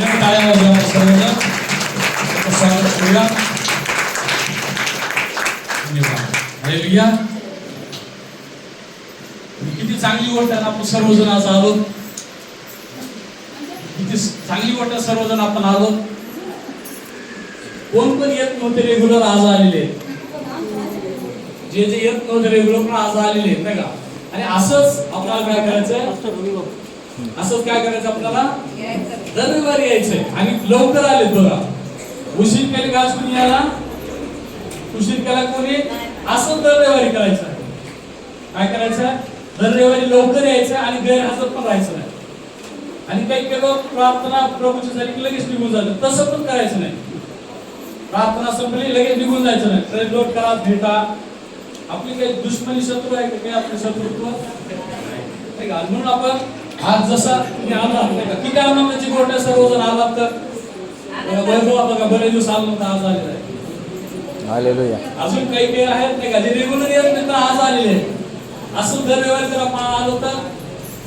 जोरदार टाळ्या वाजवा सर्वजण. स्वागत करूया. धन्यवाद. हालेलुया. किती चांगली गोष्ट आहे, आपण सर्वजण आज आलो. किती चांगली गोष्ट आहे, सर्वजण आपण आलो. कोण पण येत नव्हते रेग्युलर, आज आलेले. जे जे येत नव्हते रेग्युलर पण आज आलेले आहेत, नाही का? आणि असंच आपल्याला काय करायचं, असंच काय करायचं आपल्याला, रविवारी यायचंय. आणि लवकर आले बघा. उशीर केली का कोणी यायला, उशीर केला कोणी, असं दर रविवारी करायचं. काय करायचं, दर रविवारी लवकर यायचं आणि गैरहजर पण राहायचं नाही. आणि काही केलं प्रार्थना प्रभूची झाली की लगेच निघून जायचं, तसं पण करायचं नाही. प्रार्थना संपली लगेच निघून जायचं नाही. ट्रेन लोड करा, भेटा. आपली काही दुश्मनी शत्रू आहे का, काही आपले शत्रुत्व नाही का? म्हणून आपण आज जसा तुम्ही आलात नाही का, किती आनंदाची गोष्ट आहे, सर्वजण आलात तर. वैभव बघा, बरेच दिवस आलो तर आज आलेला आहे. हालेलुया. अजून काही काही आहेत नाही का, जे रेग्युलर येत नाही तर आज आलेले आहेत. असं दर रविवारी जर आपण आलो तर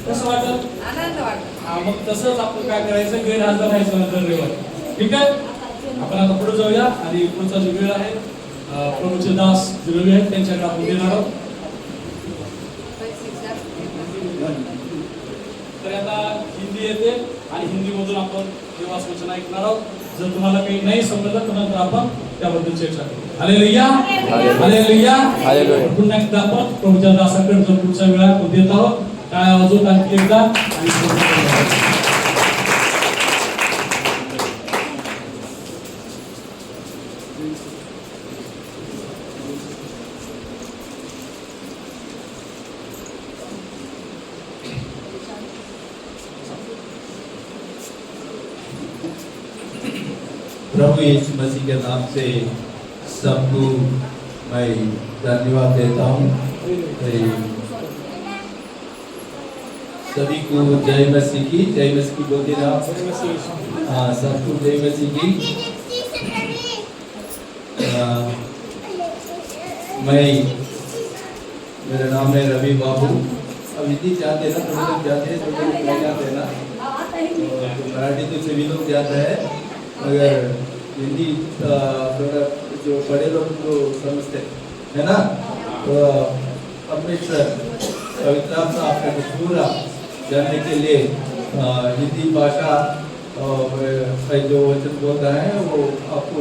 कसं वाटत, आनंद वाटत. हा, मग तसंच आपण काय करायचं, गैरहजर राहायचं दर रविवारी. ठीक आहे. आपण आता पुढे जाऊया. आणि पुढचा जो वेळ आहे, प्रभूचे दास जुळवे आहेत, त्यांच्याकडे आपण देणार आहोत. तर आता हिंदी येते आणि हिंदी मधून आपण देवास वचन ऐकणार आहोत. जर तुम्हाला काही नाही समजलं तर नंतर आपण त्याबद्दल चर्चा करू. हालेलुया. हालेलुया. हालेलुया. पुन्हा एकदा आपण प्रभूच्या दासाकडे जो पुढचा वेळ आहे तो देत आहोत. टाळ्या वाजवत आणखी एकदा. आणि प्रभु यीशु मसीह के नाम से सबको मैं धन्यवाद देता हूँ. सभी को जय मसीह की. जय मसीह की बोलते ना. हाँ, सबको जय मसीह की. मेरा नाम है रवि बाबू. अब हिंदी जाते हैं ना, थोड़े लोग जाते हैं, थोड़े लोग नहीं जाते हैं ना. तो मराठी तो सभी लोग जाते हैं, मगर हिंदी थोड़ा जो बड़े लोग तो समझते है ना. तो परमेश्वर पवित्र आत्मा आपको पूरा जानने के लिए हिंदी भाषा और जो वचन बोल रहा है वो आपको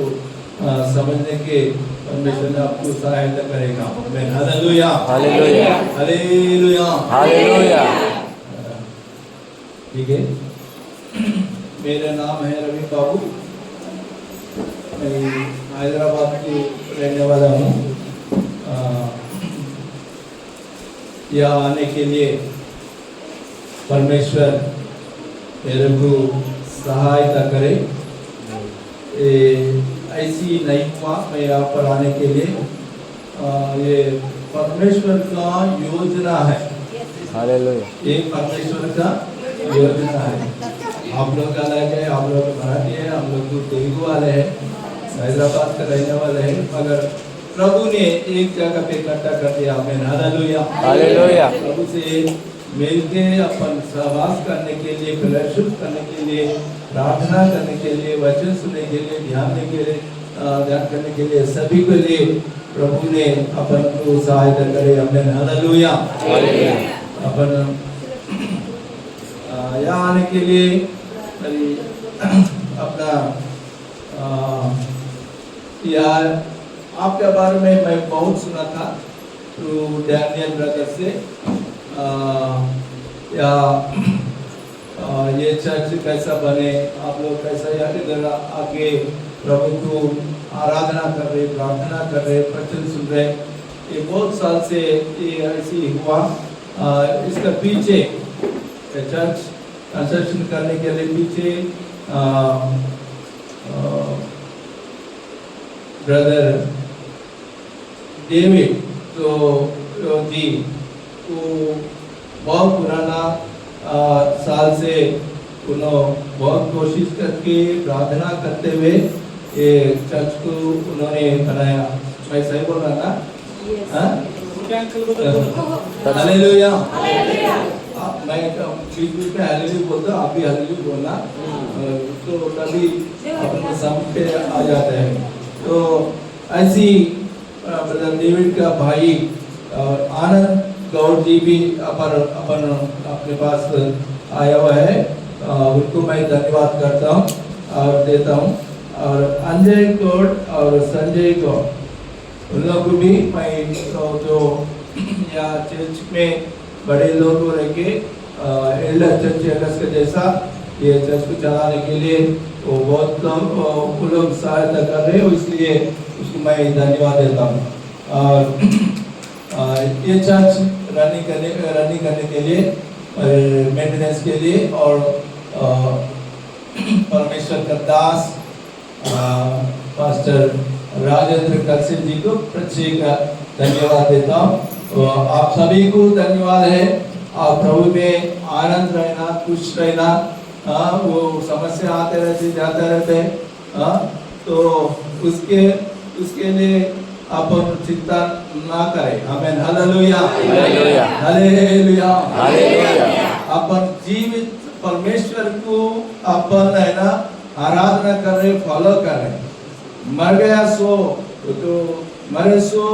समझने के परमेश्वर ने आपको सहायता करेगा. हालेलुया. हालेलुया. हालेलुया. हालेलुया. ठीक है. मेरा नाम है रवि बाबू. मैं हैदराबाद की रहने वाला हूँ. यहाँ आने के लिए परमेश्वर मेरे को सहायता करे. ऐसी नहीं हुआ मैं यहाँ पर आने के लिए. ये परमेश्वर का योजना है. हालेलुया. ये परमेश्वर का योजना है. आप लोग अलग है, आप लोग मराठी है, हम लोग तेलुगु वाले हैं, हैदराबाद का रहने वाले हैं, मगर प्रभु ने एक जगह पे इकट्ठा कर दिया. हमें हालेलुया. हालेलुया. प्रभु से मिलके अपन सहवास करने के लिए, फेलोशिप करने के लिए, प्रार्थना करने के लिए, वचन सुनने के लिए, ध्यान करने के लिए, सभी के लिए प्रभु ने अपन को सहायता करे. हमें हालेलुया. अपन यहाँ आने के लिए अपना यार आपके बारे में मैं बहुत सुना था तो डैनियल ब्रदर से. या ये चर्च कैसा बने, आप लोग कैसा यार आगे प्रभु को आराधना कर रहे, प्रार्थना कर रहे, वचन सुन रहे. ये बहुत साल से ये ऐसी हुआ. इसका पीछे चर्च कंस्ट्रक्शन करने के लिए पीछे ब्रदर डेविड तो जी तो बहुत पुराना साल से उन्होंने बहुत कोशिश करके प्रार्थना करते हुए ये चर्च को उन्होंने बनाया. मैं सही बोल रहा था? हालेलुया. मैं बीच बीच में हालेलुया बोलता हूँ, आप भी हालेलुया बोलना, तो तभी अपने समझ पे आ जाता है। तो ऐसी ब्रदर डेविड का भाई आनंद गौड़ जी भी अपन अपने पास आया हुआ है, उनको मैं धन्यवाद करता हूँ और देता हूँ। और अंजय गौड़ और संजय गौड़, उन लोग को भी मैं जो यहाँ चर्च में बड़े लोग को रह के एल्डर चर्च एल्डर्स के जैसा ये चर्च को चलाने के लिए वो बहुत लोग सहायता कर रहे हैं, इसलिए उसको मैं धन्यवाद देता हूँ। और ये चर्च रनिंग करने के लिए, मेंटेनेंस के लिए, और परमेश्वर का दास पास्टर राजेंद्र कलसिल जी को प्रत्येक धन्यवाद देता हूँ। आप सभी को धन्यवाद है। आप प्रभु में आनंद रहना, खुश रहना, वो समस्या आते रहते जाते रहते, तो उसके लिए आप चिंता ना करें। आमीन, हालेलुया, हालेलुया, हालेलुया, हालेलुया। अपन जीवित परमेश्वर को अपन है ना आराधना कर रहे, फॉलो कर रहे। मर गया सो तो मरे सो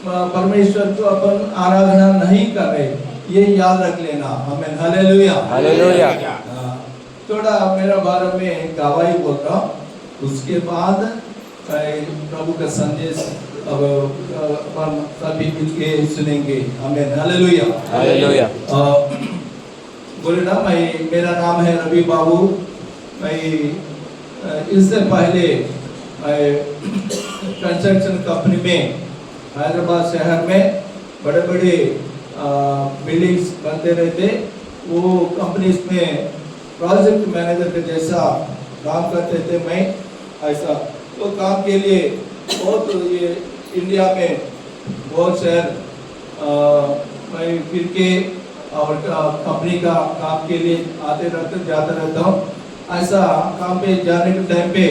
परमेश्वर को अपन आराधना नहीं कर रहे, ये याद रख लेना। आमीन, हालेलुया, हालेलुया। थोड़ा मेरा बारे में गवाही बोलता हूँ, उसके बाद प्रभु का संदेश अब अपन सभी मिलके सुनेंगे। आमीन, हालेलुया, हालेलुया। बोले ना, मेरा नाम है रवि बाबू। मैं इससे पहले कंस्ट्रक्शन कंपनी में हैदराबाद शहर में बड़े बड़े बिल्डिंग्स बनते रहते, वो कंपनीज में प्रोजेक्ट मैनेजर के जैसा काम करते थे। मैं ऐसा तो काम के लिए बहुत ये इंडिया में बहुत शहर मैं फिर के और कंपनी का काम के लिए आते रहते जाता रहता हूँ। ऐसा काम पे जाने के टाइम पे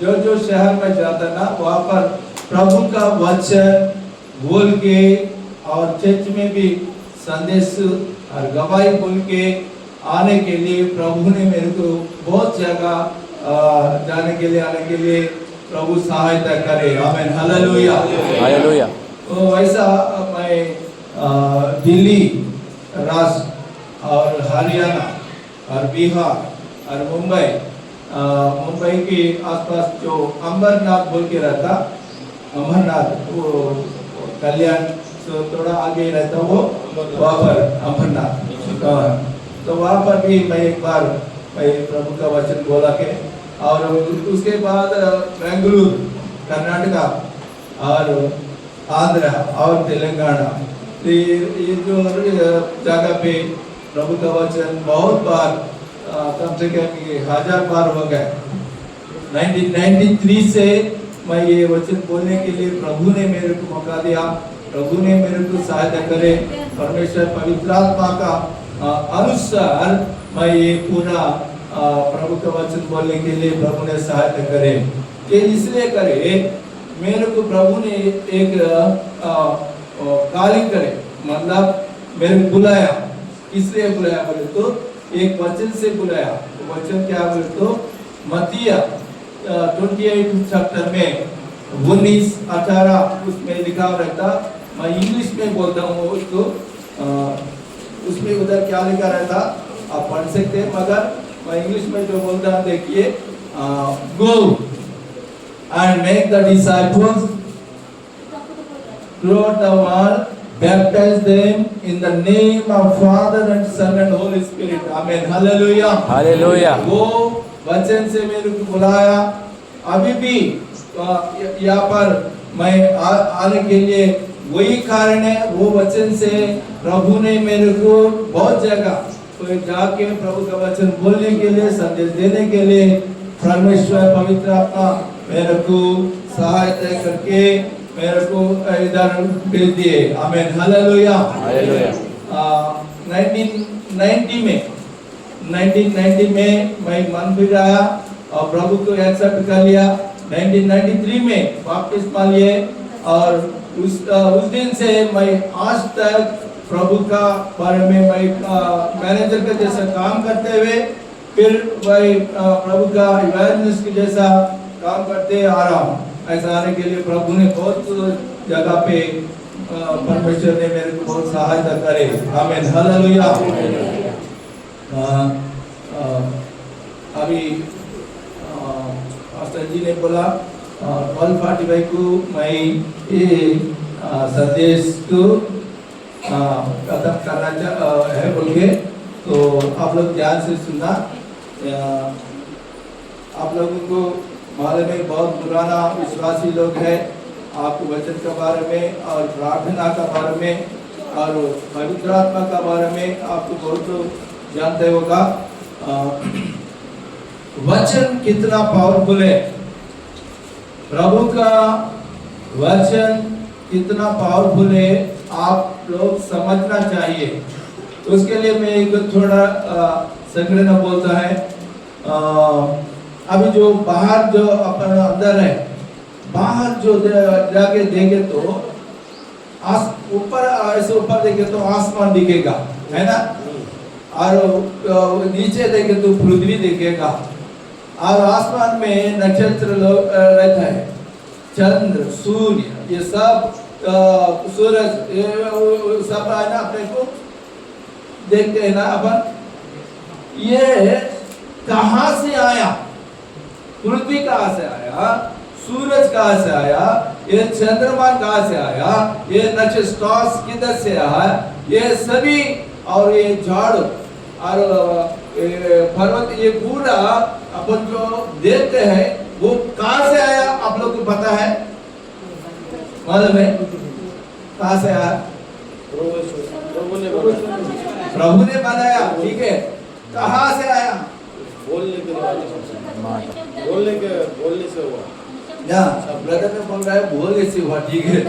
जो शहर में जाता ना, वहाँ पर प्रभु का वचन बोल के और चर्च में भी संदेश और गवाही बोल के आने के लिए प्रभु ने मेरे को बहुत जगह जाने के लिए आने के लिए प्रभु सहायता करे। आमीन, हालेलुया, हालेलुया। तो ऐसा मैं दिल्ली राज्य और हरियाणा और बिहार और मुंबई के आसपास जो अमरनाथ बोल के रहता, अमरनाथ वो कल्याण से थोड़ा आगे रहता, वो वहाँ पर अमरनाथ, तो वहाँ पर भी मैं एक बार मैं प्रभु का वचन बोला के, और उसके बाद बेंगलुरु कर्नाटका और आंध्र और तेलंगाना, ये जो जगह पे प्रभु का वचन बहुत बार कम से कम 1000 बार हो गए। 1993 से मैं ये वचन बोलने के लिए प्रभु ने मेरे को मौका दिया, प्रभु ने मेरे को सहायता करे। परमेश्वर पवित्र आत्मा का अनुसार मैं ये पूरा प्रभु का वचन बोलने के लिए प्रभु ने सहायता करे। ये इसलिए करे, मेरे को प्रभु ने एक कार्य करे, मतलब मेरे को बुलाया। इसलिए बुलाया बोले तो एक वचन से बुलाया। तो वचन क्या बोले तो मत्ती 28 चैप्टर में 19-18 उसमें लिखा रहता। मैं इंग्लिश में बोलता हूँ उसको, उसमें उधर क्या लिखा रहता आप पढ़ सकते हैं, मगर मैं इंग्लिश में जो बोलता हूँ देखिए, go and make the disciples throughout the world, baptize them in the name of Father and Son and Holy Spirit. Amen. Hallelujah. Hallelujah. वो वचन से मेरे को बुलाया। अभी भी यहाँ पर मैं आने के लिए वही कारण है, वो वचन से प्रभु ने मेरे को बहुत जगह तो जाके प्रभु का वचन बोलने के लिए, संदेश देने के लिए परमेश्वर पवित्र आत्मा मेरे को सहायता करके मेरे को इधर भेज दिए। आमीन, हालेलुया, हालेलुया। 1990 में मैं मन फिर आया और प्रभु को एक्सेप्ट कर लिया। 1993 में बपतिस्मा लिए और उस दिन से मैं आज तक प्रभु का बारे में भाई मैनेजर के जैसा काम करते हुए फिर भाई प्रभु का इवेंजलिस्ट के जैसा काम करते आ रहा हूँ। ऐसा आने के लिए प्रभु ने बहुत जगह पे परमेश्वर ने मेरे को बहुत सहायता करे। आमीन हालेलुया। अभी पास्टर जी ने बोला 12:45 को मैं ये संदेश को खत्म करना है बोल के, तो आप लोग ध्यान से सुनना। आप लोगों को मालूम है बहुत पुराना विश्वासी लोग हैं, आपको वचन के बारे में और प्रार्थना के बारे में और पवित्र आत्मा के बारे में आपको बहुत जानते होगा। वचन कितना पावरफुल है, प्रभु का वचन कितना पावरफुल है, आप लोग समझना चाहिए। उसके लिए मैं एक थोड़ा संग्रह बोलता है। अभी जो बाहर जो अपन अंदर है, बाहर जो जाके देखे तो ऊपर ऐसे ऊपर देखे तो आसमान दिखेगा, है ना, और नीचे देखे तो पृथ्वी दिखेगा, और आसमान में नक्षत्र रहता है, चंद्र सूर्य ये सब सूरज ये सब है ना, अपने को देखते हैं ना अपन। ये कहाँ से आया, पृथ्वी कहाँ से आया, सूरज कहाँ से आया, ये चंद्रमा कहाँ से आया, ये नक्षत्र किधर से आया, ये सभी और ये झाड़ और पर्वत ये पूरा अपन जो देखते हैं वो कहाँ से आया, आप लोग को पता है, मालूम है कहाँ से आया? प्रभु ने बनाया, ठीक है, कहाँ से आया? बोलने से हुआ। या ब्रदर ने बोल रहा है बोलने से हुआ, ठीक है,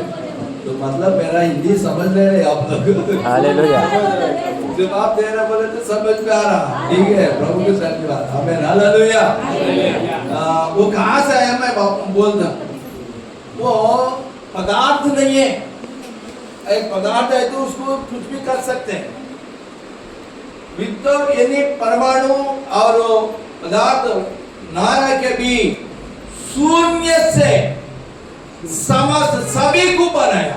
तो मतलब मेरा हिंदी समझ ले रहे आप लोग। हालेलुया। जवाब दे रहा बोले तो समझ में आ रहा, ठीक है, प्रभु के धन्यवाद। आमीन हालेलुया। वो कहाँ से आया मैं बोलता, वो पदार्थ नहीं है, एक पदार्थ है तो उसको कुछ भी कर सकते हैं। विद्युत यानी परमाणु और पदार्थ ना रह के भी शून्य से समस्त सभी को बनाया,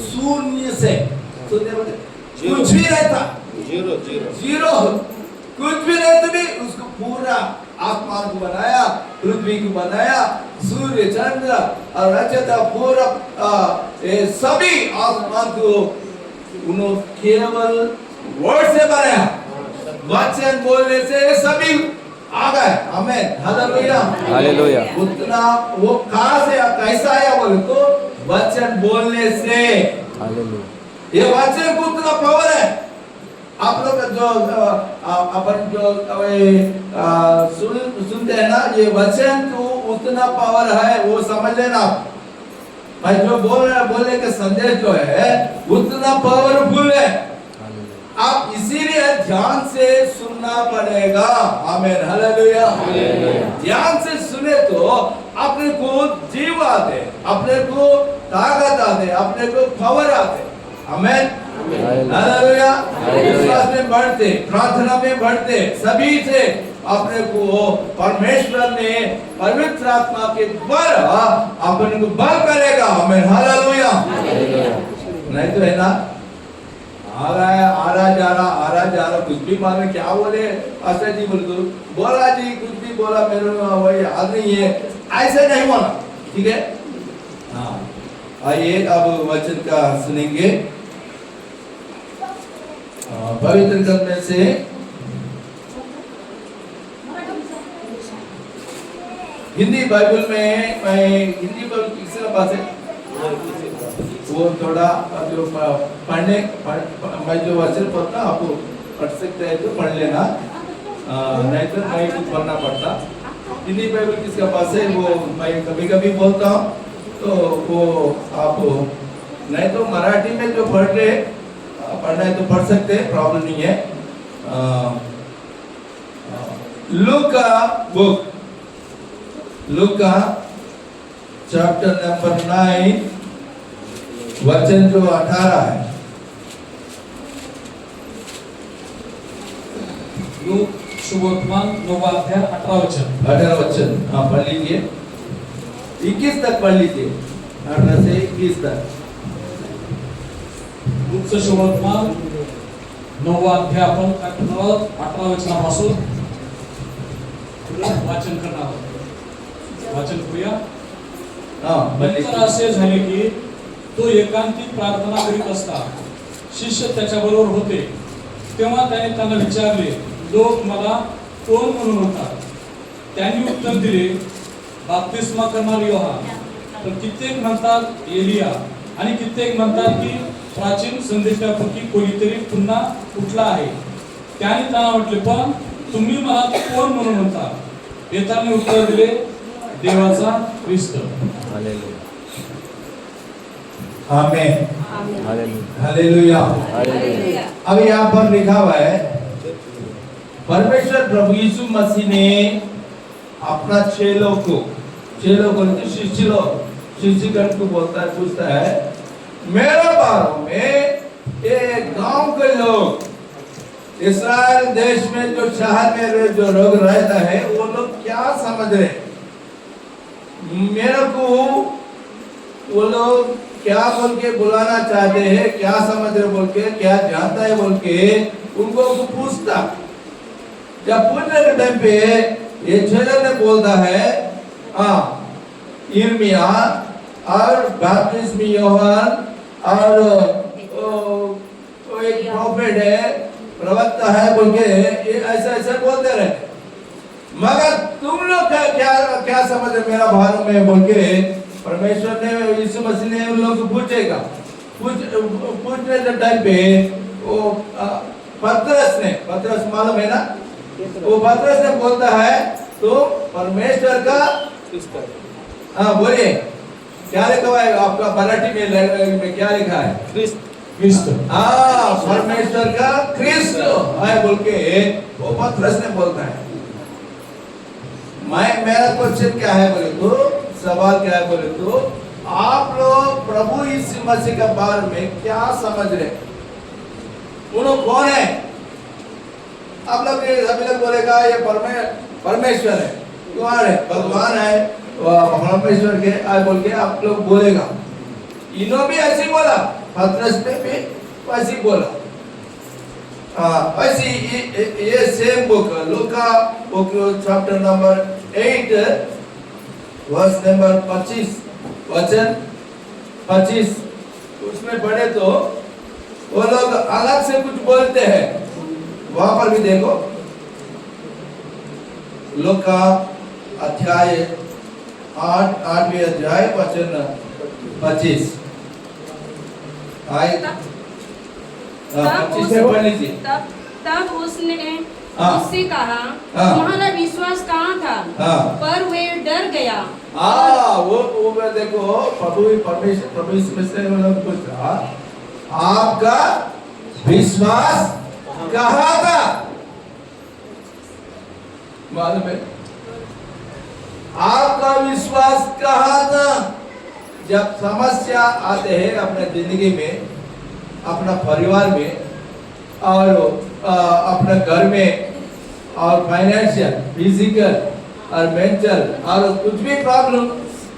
शून्य से, कुछ भी रहता, जीरो कुछ भी रहता भी उसको पूरा आसमान को बनाया, पृथ्वी को बनाया, सूर्य चंद्र और नक्षत्र पूरा सभी आसमान को उन्होंने केवल वर्ड से बनाया, वचन बोलने से सभी आ गए। आमीन हालेलुया हालेलुया। उतना वो कहाँ से कैसा आया बोले तो वचन बोलने से। हालेलुया। ये वचन को उतना पावर है, आप लोग जो अपन जो सुनते हैं ना, ये वचन को उतना पावर है, वो समझ लेना। भाई जो बोलने का संदेश जो है उतना पावरफुल है, आप इसीलिए ध्यान से सुनना पड़ेगा। आमीन हालेलुया। ध्यान से सुने तो अपने को जीव आते, अपने को ताकत आते, अपने को पावर आते। आमीन हालेलुया। विश्वास में बढ़ते, प्रार्थना में बढ़ते, सभी से अपने को परमेश्वर ने पवित्र आत्मा के द्वारा अपने को बल करेगा। आमीन हालेलुया। नहीं तो है ना, आ रहा जा रहा कुछ भी मालूम क्या बोले आशा जी बोला जी कुछ भी बोला मेरे वही याद नहीं है, ऐसे नहीं बोला, ठीक है। हाँ आइए अब वचन का सुनेंगे पवित्र ग्रंथ में से हिंदी बाइबल में, मैं हिंदी बाइबल किसी के पास है वो थोड़ा जो पढ़ने मैं जो वचन पढ़ता आपको पढ़ सकते हैं तो पढ़ लेना, नहीं तो मैं कुछ पढ़ना पड़ता। हिंदी बाइबल किसके पास है वो मैं कभी कभी बोलता हूँ, तो वो आप नहीं तो मराठी में जो पढ़ना है तो पढ़ सकते हैं, प्रॉब्लम नहीं है। लूका बुक, लूका चैप्टर नंबर 9 वचन जो 18 है, लूक शुभवर्तमान 9वां अध्याय 18 वचन। 18 वचन हाँ पढ़ लीजिए, 21 तक पढ़ लीजिए, 18 से 21 तक। लूकचं शुभवर्तमान 9वां अध्याय आपण 18 वचनापासून वाचन करणार आहोत। वाचन करूया। हाँ पढ़ नंतर लीजिए। असे झाले की तो एकांतिक प्रार्थना करीत असता शिष्य त्याच्याबरोबर होते। तेव्हा त्याने त्यांना विचारले, लोक मला कोण म्हणून होतात? त्यांनी उत्तर दिले, बाप्तिस्मा करणारा योहान, तर कित्येक म्हणतात एलिया, आणि कित्येक म्हणतात की प्राचीन संदेशापैकी कोणीतरी पुन्हा उठला आहे। त्याने त्यांना म्हटले, पण तुम्ही मला कोण म्हणून होता? पेत्राने उत्तर दिले, देवाचा ख्रिस्त। Hallelujah amen hallelujah hallelujah. Hallelujah अब यहाँ पर लिखा हुआ है, परमेश्वर प्रभु यीशु मसीह ने अपना चेलों को शिष्यगण को बोलता है, पूछता है, मेरे बारे में ये गांव के लोग, इस्राएल देश में जो शहर में जो लोग रहता है वो लोग क्या समझ रहे, मेरे को वो लोग क्या बोल के बुलाना चाहते हैं, क्या समझ रहे बोल के, क्या जानता है बोल के उनको पूछता। जब पूछने के टाइम पे ये चेला ने बोलता है, हाँ यिर्मयाह और बपतिस्मा यूहन्ना और एक प्रोफेट है, प्रवक्ता है बोल के ये ऐसा ऐसा बोलते रहे, मगर तुम लोग क्या समझ रहे मेरा बारे में बोल के परमेश्वर ने, यीशु मसीह ने उन लोगों को पूछेगा। पूछने के टाइम पे वो पतरस मालूम है ना, वो पतरस ने बोलता है, तो परमेश्वर का, हाँ बोलिए क्या लिखा हुआ है आपका मराठी में क्या लिखा है? ख्रिस्त। हाँ परमेश्वर का ख्रिस्त है बोल के वो पतरस ने बोलता है। मेरा क्वेश्चन क्या है बोले तो, सवाल क्या है बोले तो, आप लोग प्रभु यीशु मसीह के बारे में क्या समझ रहे? उन्होंने कौन है? आप लोग सभी लोग बोलेगा ये परमेश्वर है, कौन है? भगवान है, परमेश्वर के आए बोल के आप लोग बोलेगा। इन्होंने भी ऐसे बोला, पतरस ने भी वैसे बोला। ऐसी ये सेम बुक लूका book chapter number 8 verse number 25 वचन 25 उसमें पढ़े तो वो लोग अलग से कुछ बोलते हैं। वहां पर भी देखो, लूका अध्याय 8वें अध्याय वचन 25 आए 25 से पढ़ लीजिए। तब उसने उससे कहा, हाँ। तुम्हारा विश्वास कहाँ था? हाँ। पर वे डर गया। वो देखो प्रभु इसमें से पूछ रहा, आपका विश्वास कहाँ था? मालूम है आपका विश्वास कहाँ था? जब समस्या आते हैं अपने जिंदगी में, अपना परिवार में और अपने घर में और फाइनेंशियल, फिजिकल और मेंटल और कुछ भी प्रॉब्लम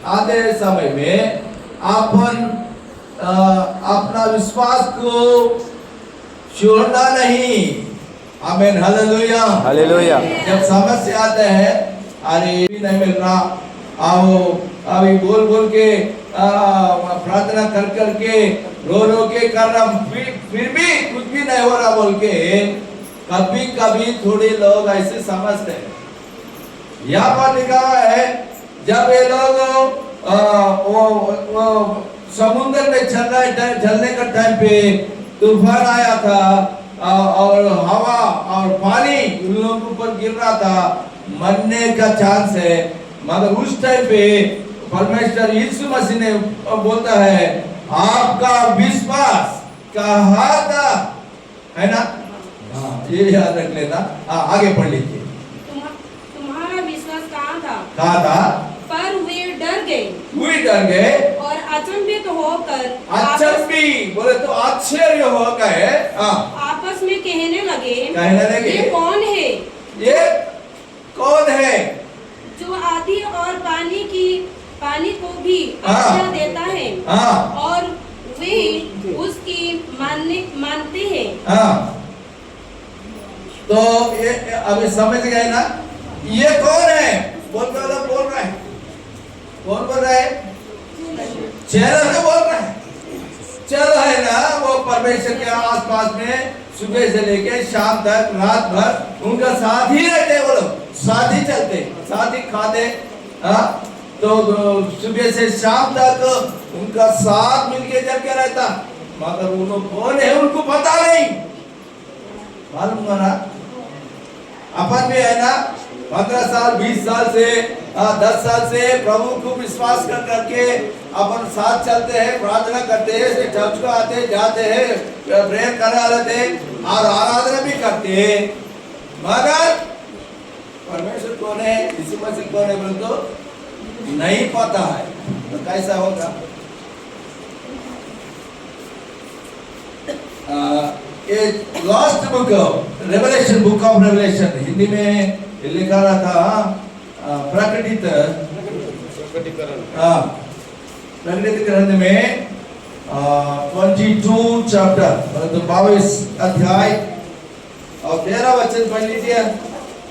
आते समय में अपन अपना विश्वास को छोड़ना नहीं। आमीन हालेलुया हालेलुया। जब समस्या आते हैं, अरे ये भी नहीं मिल रहा, आओ अभी बोल के प्रार्थना कर के रो के कर रहा, फिर भी कुछ भी नहीं हो रहा बोल के कभी थोड़े लोग ऐसे समझते हैं। यहाँ पर लिखा हुआ है, जब ये लोग वो समुद्र में चलने का टाइम पे तूफान आया था और हवा और पानी उन लोगों के ऊपर गिर रहा था, मरने का चांस है, मगर उस टाइम पे परमेश्वर यीशु मसीह ने बोलता है, आपका विश्वास कहाँ था, है ना? हाँ ये याद रख लेना। आगे पढ़ लीजिए। तुम्हारा विश्वास कहाँ था? कहाँ था? पर वे डर गए और अचंभित होकर बोले तो आश्चर्य हो गए। आपस आपस में कहने लगे ये कौन है ये कौन है जो आधी और पानी को भी आज्ञा देता है और वे उसकी मानते हैं। तो ये अभी समझ गए ना, ये कौन है? बोल रहा है, कौन बोल रहा है? चेहरा से बोल रहा है। चलो है ना, वो परमेश्वर के आसपास में सुबह से लेके शाम तक रात भर उनका साथ ही रहते, वो लोग साथ ही चलते, साथ ही खाते। तो सुबह से शाम तक उनका साथ मिलके चल के रहता, मगर वो लोग कौन है उनको पता नहीं। मालूम ना, अपन भी है ना 15 साल 20 साल से 10 साल से प्रभु को विश्वास कर करके अपन साथ चलते हैं, प्रार्थना करते हैं, चर्च को आते जाते हैं, प्रेयर करने वाले थे और आराधना भी करते हैं, मगर परमेश्वर कौन है, यीशु मसीह कौन है बोले तो नहीं पता है। तो कैसा होगा? ये last book revelation, book of revelation, Hindi में लिखा रहा था प्रकटीकरण में 22 चैप्टर, तो 22 अध्याय और 13 वचन पढ़ लीजिए,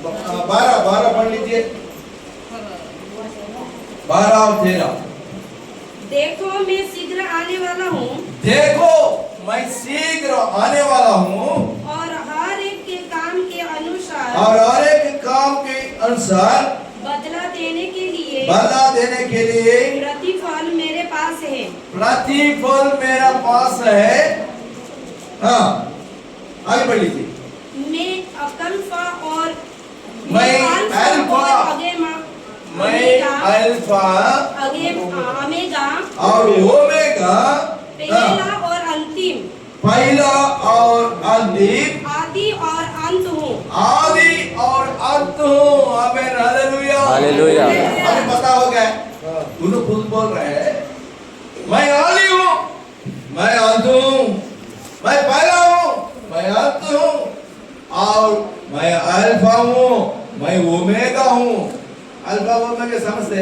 12 पढ़ लीजिए, 12 और 13। देखो मैं शीघ्र आने वाला हूँ, देखो मैं शीघ्र आने वाला हूँ और हर एक के काम के अनुसार, और हर एक काम के अनुसार बदला देने के लिए प्रतिफल मेरे पास है। प्रतिफल मेरा पास है। हाँ, आगे बढ़ लीजिए। मैं अल्फा और मैं अल्फा ओमेगा और ओमेगा, पहला और अंतिम, पहला और अंतिम, आदि और अंत हूँ। आदि और अंत हूँ। आमीन, हालेलुया, हालेलुया। हमें पता हो गया, दोनों खुद बोल रहे हैं, मैं आदि हूँ, मैं अंत हूँ, मैं पहला हूँ, मैं अंत हूँ और मैं अल्फा हूँ, मैं ओमेगा हूँ। अल्फा ओमेगा समझते?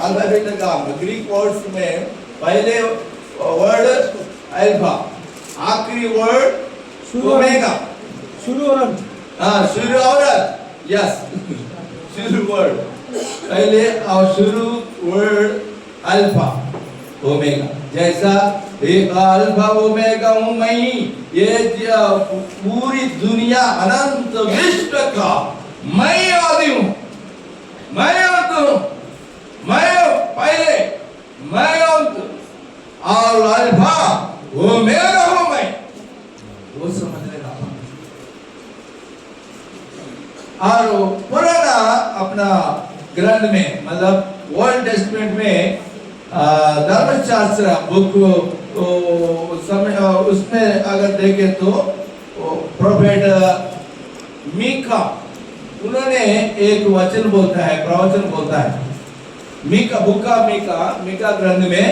अल्फाबेट का ग्रीक वर्ड्स में पहले वर्ड अल्फा, आखिरी वर्ड ओमेगा, शुरू और अंत। शुरू और अंत, यस, शुरू वर्ड पहले और शुरू वर्ड अल्फा ओमेगा। जैसा एक अल्फा ओमेगा हूँ मैं, ये पूरी दुनिया अनंत विश्व का मैं आदि हूँ, मैं अंत हूँ, मैं पहले, मैं अंत और अल्फा ओमेगा हूँ मैं। वो समझ लेगा। और पुराना अपना ग्रंथ में, मतलब ओल्ड टेस्टमेंट में धर्मशास्त्र बुक, उसमें अगर देखें तो प्रोफेट मीका, उन्होंने एक वचन बोलता है, प्रवचन बोलता है। मीका, मीका ग्रंथ में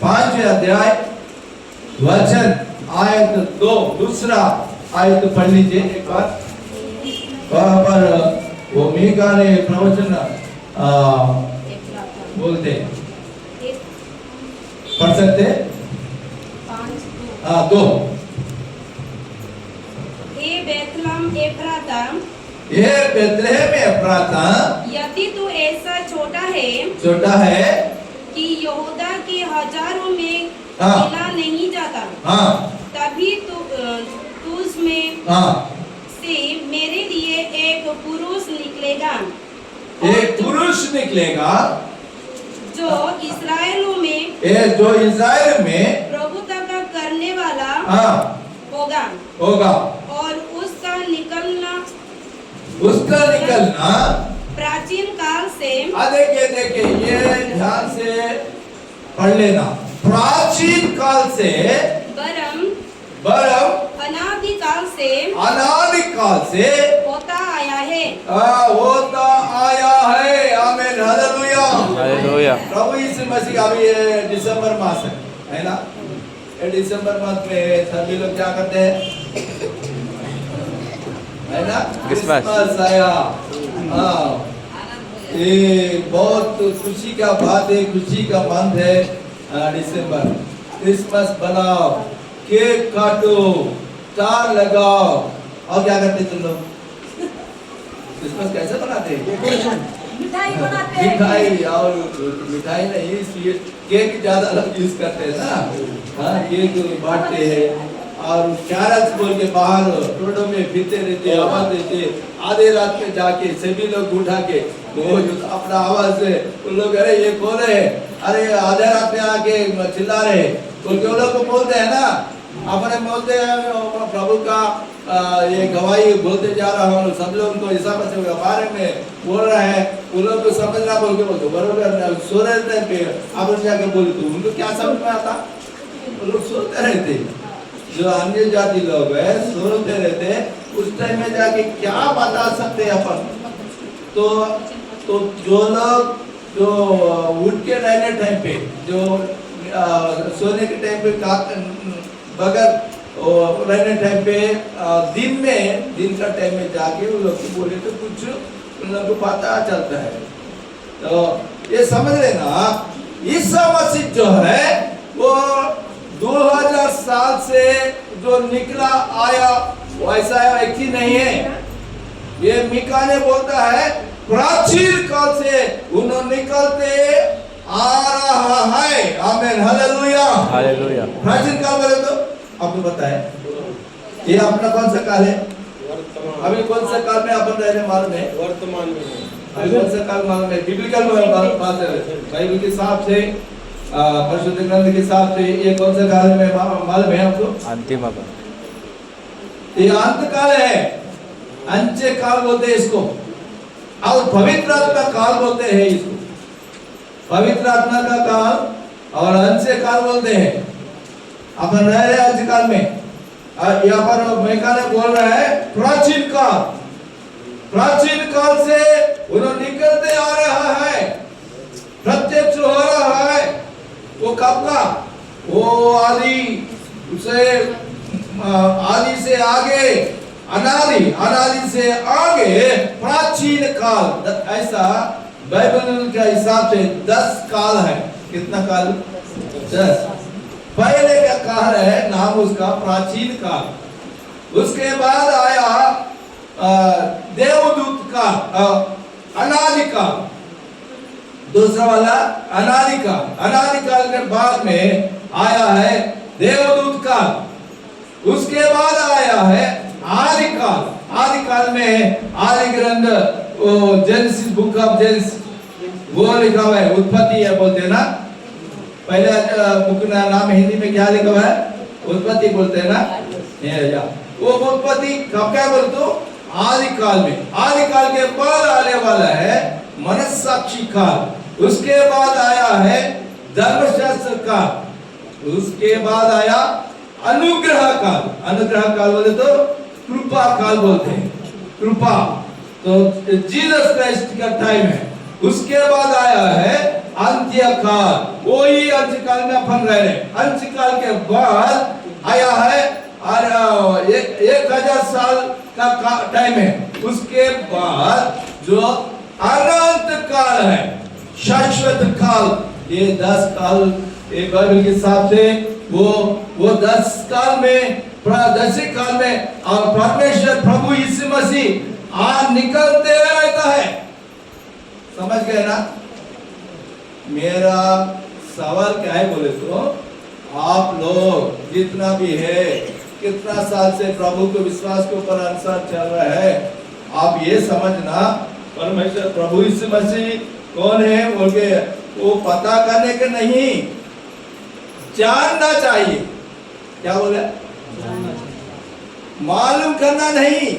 5 अध्याय वचन आयत 2, दूसरा आयत पढ़ लीजिए एक बार। वहाँ पर वो मीका ने प्रवचन बोलते, पढ़ सकते? 2। ये बेथलेहम एफ्राता, यदि तू ऐसा छोटा है कि यहूदा के हजारों में हाँ। गिना नहीं जाता, तभी तुझ में से मेरे लिए एक पुरुष निकलेगा, एक पुरुष निकलेगा जो इस्राएलों में, जो इस्राएल में प्रभुता का करने वाला होगा और उसका निकलना प्राचीन काल से, देखिए ये ध्यान से पढ़ लेना, प्राचीन काल से, बरम अनादिकाल से होता आया है। आमीन, हालेलुया, हालेलुया। प्रभु यीशु मसीह। अभी ये दिसंबर मास है ना? ये दिसंबर मास में सभी लोग क्या करते हैं? है ना, क्रिसमस। क्रिसमस आया। हाँ, ये बहुत खुशी का बात है, खुशी का मंथ है दिसंबर। क्रिसमस बनाओ, केक काटो, स्टार लगाओ, और क्या करते तुम लोग? क्रिसमस कैसे बनाते हैं? मिठाई बनाते हैं। मिठाई, और मिठाई नहीं, इसलिए केक ज्यादा लोग यूज करते हैं ना। हाँ, केक बांटते हैं और कैरल्स बोल के बाहर रोडों में फिरते रहते, आवाज देते, आधे रात में जाके सभी लोग उठा के वो जो अपना आवाज से उन लोग, अरे ये कौन है, अरे आधे रात में आके चिल्ला रहे, तो वो लोग को बोलते हैं ना, अपने बोलते हैं प्रभु का ये गवाही बोलते जा रहा हूँ, सब लोग को ईसा मसीह के बारे में बोल रहा है, उन लोग को समझना बोल के बोलते बरोबर, सो रहे थे आप जाके बोले तो उनको क्या समझ में आता? वो लोग सोते रहते, जो अन्य जाति लोग है सोते रहते, उस टाइम में जाके क्या बता सकते हैं अपन? तो जो लोग जो उठ के रहने टाइम पे, जो सोने के टाइम पे बगैर रहने टाइम पे दिन का टाइम में जाके उन लोग को बोले तो कुछ उन लोग को पता चलता है। तो ये समझ लेना, ईसा मसीह जो है वो 2000 साल से जो निकला आया वैसा व्यक्ति नहीं है। ये मीका ने बोलता है प्राचीन काल से उन्होंने निकलते आ रहा है। आमीन, हालेलुया, हालेलुया। प्राचीन काल बोले तो आपको पता है ये अपना कौन सा काल है? अभी कौन सा काल में अपन रहने मालूम है? वर्तमान में। अभी कौन सा काल मालूम है? बिब्लिकल बात है, बाइबल के हिसाब से, परिशुद्ध ग्रंथ के हिसाब से ये कौन सा काल में मालूम है आपको? अंतिम काल। ये अंत काल है, अंत्य काल बोलते हैं इसको, और पवित्र आत्मा काल बोलते हैं इसको। पवित्र आत्मा का काल और अंत्य काल बोलते हैं। अपन रह रहे अंत्य काल में, यहाँ पर मीका ने बोल रहा है प्राचीन काल, प्राचीन काल से उन्होंने निकलते आ रहा है, प्रत्यक्ष हो रहा है। वो कब का? वो आदि से आगे, अनादि से आगे प्राचीन काल, ऐसा बाइबल के हिसाब से 10 काल है। कितना काल? 10। पहले का काल है नाम उसका प्राचीन काल, उसके बाद आया देवदूत का अनादि काल, दूसरा वाला अनादि काल, अनादि काल के बाद में आया है देवदूत काल, उसके बाद आया है आदि काल। आदि काल में आदि ग्रंथ जेनेसिस, बुक ऑफ जेनेसिस वो लिखा हुआ है, उत्पत्ति है बोलते हैं ना। पहले बुक का नाम हिंदी में क्या लिखा हुआ है? उत्पत्ति बोलते हैं ना। वो उत्पत्ति कब क्या बोलते हो? आदि काल में। आदि काल के बाद आने वाला है मनस्साक्षी काल, उसके बाद आया है धर्मशास्त्र काल, उसके बाद आया अनुग्रह काल। अनुग्रह काल बोले तो कृपा काल बोलते हैं, कृपा तो जीसस क्राइस्ट का टाइम है। उसके बाद आया है अंत्य काल, वही अंत्य काल में अपन रह रहे। अंत्य काल के बाद आया है 1000 साल का टाइम है। उसके बाद जो अनंत काल है, शाश्वत काल, ये 10 काल बाइबल के हिसाब से वो 10 काल में, 10 काल में और परमेश्वर प्रभु यीशु मसीह निकलते रहता है। समझ गए ना? मेरा सवाल क्या है बोले तो, आप लोग जितना भी है, कितना साल से प्रभु के विश्वास के ऊपर अनुसार चल रहा है, आप ये समझना परमेश्वर प्रभु यीशु मसीह कौन है बोल के वो पता करने के नहीं, जानना चाहिए। क्या बोले? मालूम करना नहीं,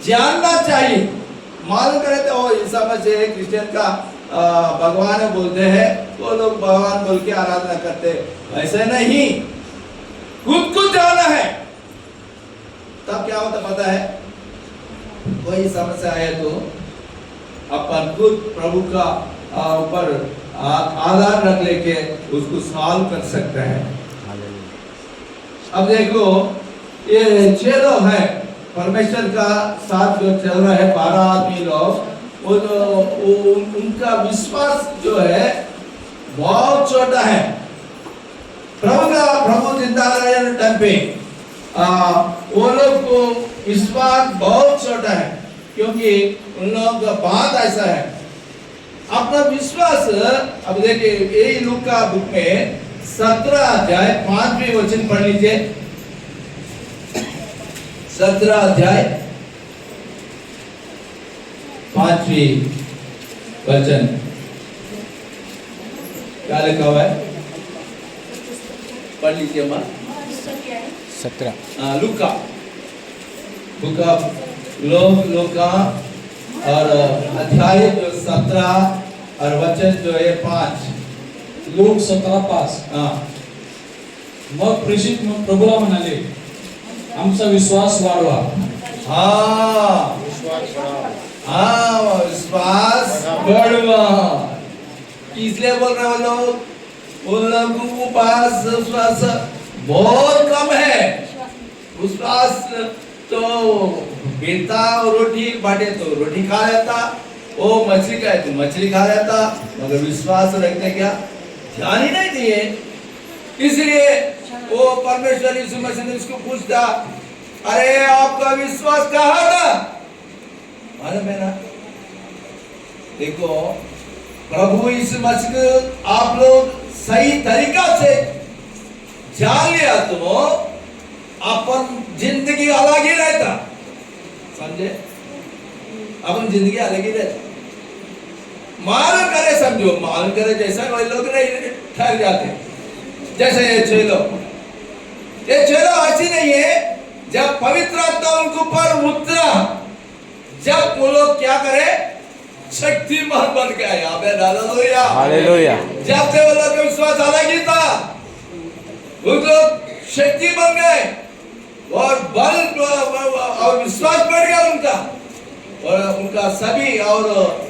जानना चाहिए। मालूम करे तो ईसा मसीह क्रिश्चियन का भगवान बोलते हैं, वो लोग भगवान बोल के आराधना करते, ऐसे नहीं, खुद को जाना है। तब क्या होता पता है? कोई समस्या है तो अपन खुद प्रभु का ऊपर आधार रख लेके उसको सॉल्व कर सकते हैं। अब देखो ये 6 लोग हैं परमेश्वर का साथ जो चल रहा है, 12 आदमी लोग, उनका विश्वास जो है बहुत छोटा है। प्रभु जिंदा रहने टाइम पे वो लोग को विश्वास बहुत छोटा है, क्योंकि उन लोगों का बात ऐसा है। अपना विश्वास अब देखिए यही लूका बुक में 17 अध्याय 5वें वचन पढ़ लीजिए। 17 अध्याय 5वें वचन क्या लिखा हुआ है, पढ़ लीजिए मां। 17 लूका बुक ऑफ लूका और अध्याय जो 17 और वचन जो है 5। लूक 17:5 मग प्रेषित प्रभूला म्हणाले, आमचा विश्वास वाढवा। विश्वास बढ़वा। इसलिए बोल रहे वो लोग, उन लोगों के पास विश्वास बहुत कम है। विश्वास तो गिरता और रोटी बांटे तो रोटी खा लेता, वो मछली खाए तो मछली खा लेता, मगर विश्वास रखते क्या, ध्यान ही नहीं दिए। इसलिए वो परमेश्वर यीशु मसीह ने उसको पूछता, अरे आपका विश्वास कहाँ था? मालूम है ना, देखो प्रभु यीशु मसीह को आप लोग सही तरीका से जान लिया तो अपन जिंदगी अलग ही रहता, समझे? अपन जिंदगी अलग ही रहता। मालूम करे, समझो मालूम करे जैसा कोई लोग नहीं ठहर जाते, जैसे ये 6 लोग ऐसी नहीं है। जब पवित्र आत्मा उनके ऊपर उतरा, जब वो लोग क्या करे, शक्तिमान बन गए। Hallelujah hallelujah. जब से वो लोग का विश्वास अलग ही था, वो लोग शक्ति बन गए और बल और विश्वास बढ़ गया उनका, और उनका सभी और